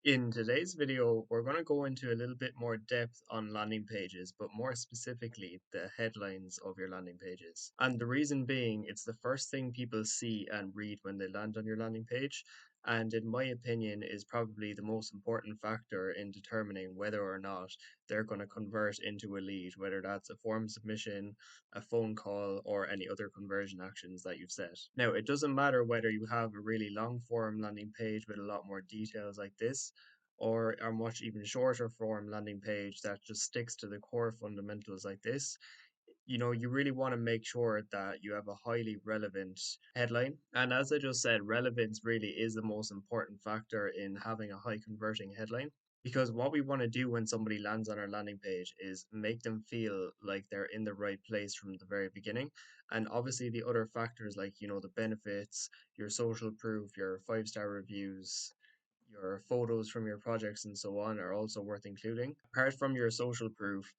In today's video, we're going to go into a little bit more depth on landing pages, but more specifically, the headlines of your landing pages. And the reason being, it's the first thing people see and read when they land on your landing page. And in my opinion, is probably the most important factor in determining whether or not they're going to convert into a lead, whether that's a form submission, a phone call, or any other conversion actions that you've set. Now, it doesn't matter whether you have a really long form landing page with a lot more details like this, or a much even shorter form landing page that just sticks to the core fundamentals like this. You really want to make sure that you have a highly relevant headline. And as I just said, relevance really is the most important factor in having a high converting headline. Because what we want to do when somebody lands on our landing page is make them feel like they're in the right place from the very beginning. And obviously, the other factors like, the benefits, your social proof, your 5-star reviews, your photos from your projects and so on are also worth including. Apart from your social proof,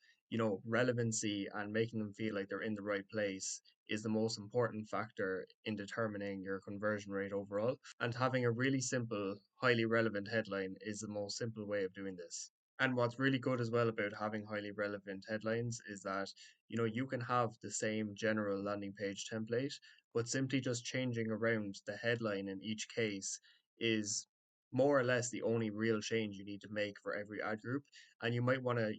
relevancy and making them feel like they're in the right place is the most important factor in determining your conversion rate overall. And having a really simple, highly relevant headline is the most simple way of doing this. And what's really good as well about having highly relevant headlines is that, you can have the same general landing page template, but simply just changing around the headline in each case is more or less the only real change you need to make for every ad group. And you might want to,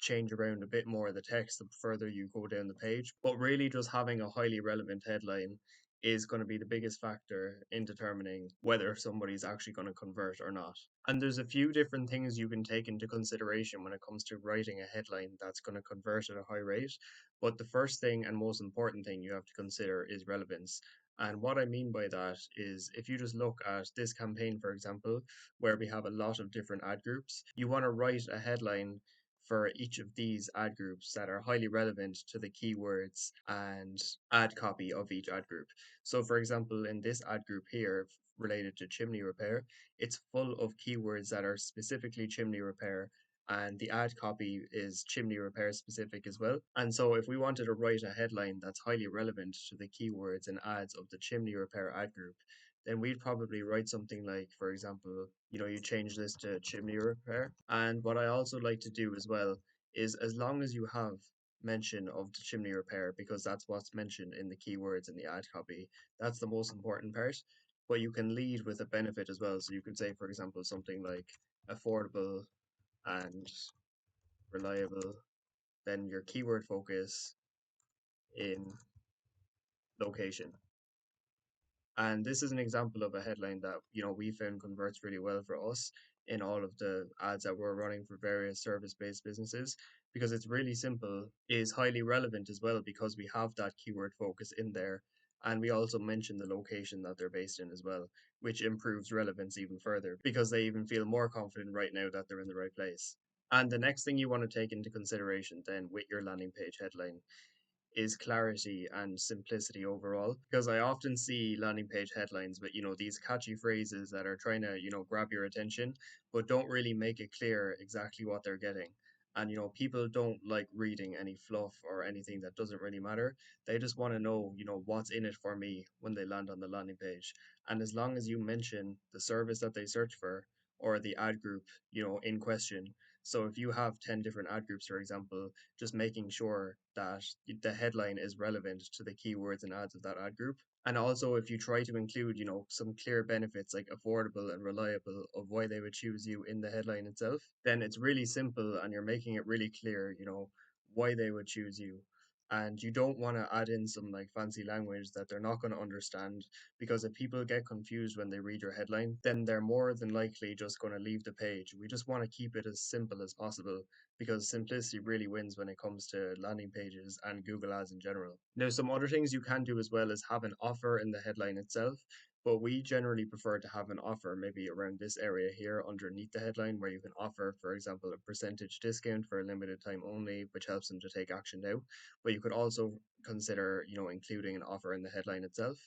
change around a bit more of the text the further you go down the page. But really, just having a highly relevant headline is going to be the biggest factor in determining whether somebody's actually going to convert or not. And there's a few different things you can take into consideration when it comes to writing a headline that's going to convert at a high rate. But the first thing and most important thing you have to consider is relevance. And what I mean by that is if you just look at this campaign, for example, where we have a lot of different ad groups, you want to write a headline for each of these ad groups that are highly relevant to the keywords and ad copy of each ad group. So, for example, in this ad group here related to chimney repair, it's full of keywords that are specifically chimney repair, and the ad copy is chimney repair specific as well. And so, if we wanted to write a headline that's highly relevant to the keywords and ads of the chimney repair ad group, then we'd probably write something like, for example, you change this to chimney repair. And what I also like to do as well is as long as you have mention of the chimney repair, because that's what's mentioned in the keywords and the ad copy, that's the most important part. But you can lead with a benefit as well. So you could say, for example, something like affordable and reliable, then your keyword focus in location. And this is an example of a headline that, we found converts really well for us in all of the ads that we're running for various service-based businesses, because it's really simple, is highly relevant as well because we have that keyword focus in there. And we also mention the location that they're based in as well, which improves relevance even further because they even feel more confident right now that they're in the right place. And the next thing you want to take into consideration then with your landing page headline is clarity and simplicity overall. Because I often see landing page headlines with, these catchy phrases that are trying to, grab your attention, but don't really make it clear exactly what they're getting. And, people don't like reading any fluff or anything that doesn't really matter. They just want to know, what's in it for me when they land on the landing page. And as long as you mention the service that they search for or the ad group, in question. So if you have 10 different ad groups, for example, just making sure that the headline is relevant to the keywords and ads of that ad group. And also, if you try to include, some clear benefits like affordable and reliable of why they would choose you in the headline itself, then it's really simple and you're making it really clear, why they would choose you. And you don't want to add in some like fancy language that they're not going to understand, because if people get confused when they read your headline, then they're more than likely just going to leave the page. We just want to keep it as simple as possible because simplicity really wins when it comes to landing pages and Google Ads in general. Now, some other things you can do as well is have an offer in the headline itself, but we generally prefer to have an offer maybe around this area here underneath the headline where you can offer, for example, a percentage discount for a limited time only, which helps them to take action now. But you could also consider, including an offer in the headline itself.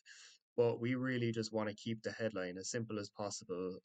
But we really just want to keep the headline as simple as possible,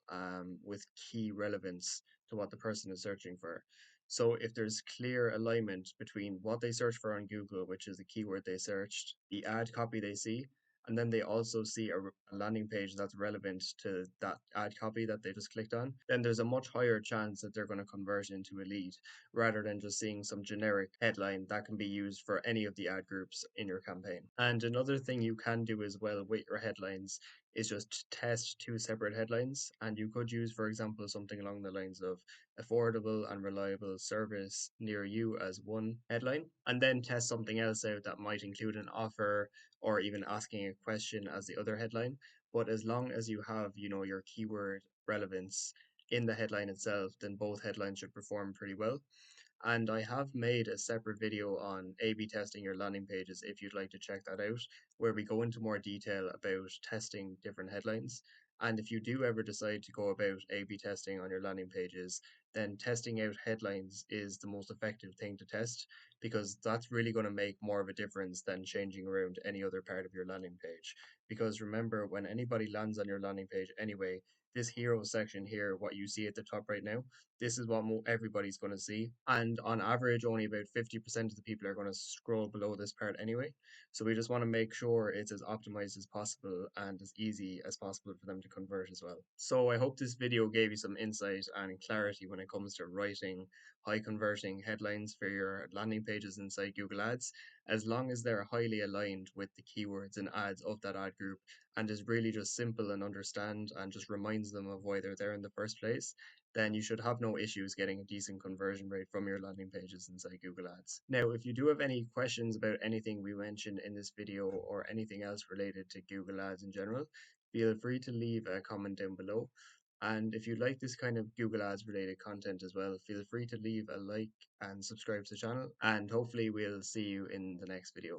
with key relevance to what the person is searching for. So if there's clear alignment between what they search for on Google, which is the keyword they searched, the ad copy they see, and then they also see a landing page that's relevant to that ad copy that they just clicked on, then there's a much higher chance that they're going to convert into a lead rather than just seeing some generic headline that can be used for any of the ad groups in your campaign. And another thing you can do as well with your headlines is just test two separate headlines. And you could use, for example, something along the lines of affordable and reliable service near you as one headline, and then test something else out that might include an offer or even asking a question as the other headline. But as long as you have, your keyword relevance in the headline itself, then both headlines should perform pretty well. And I have made a separate video on A/B testing your landing pages if you'd like to check that out, where we go into more detail about testing different headlines. And if you do ever decide to go about A/B testing on your landing pages, then testing out headlines is the most effective thing to test because that's really going to make more of a difference than changing around any other part of your landing page. Because remember, when anybody lands on your landing page anyway, this hero section here, what you see at the top right now, this is what everybody's going to see. And on average, only about 50% of the people are going to scroll below this part anyway. So we just want to make sure it's as optimized as possible and as easy as possible for them to convert as well. So I hope this video gave you some insight and clarity when it comes to writing high converting headlines for your landing pages inside Google Ads, as long as they're highly aligned with the keywords and ads of that ad group and is really just simple and understand and just reminds them of why they're there in the first place, then you should have no issues getting a decent conversion rate from your landing pages inside Google Ads. Now, if you do have any questions about anything we mentioned in this video or anything else related to Google Ads in general, feel free to leave a comment down below. And if you like this kind of Google Ads related content as well, feel free to leave a like and subscribe to the channel. And hopefully, we'll see you in the next video.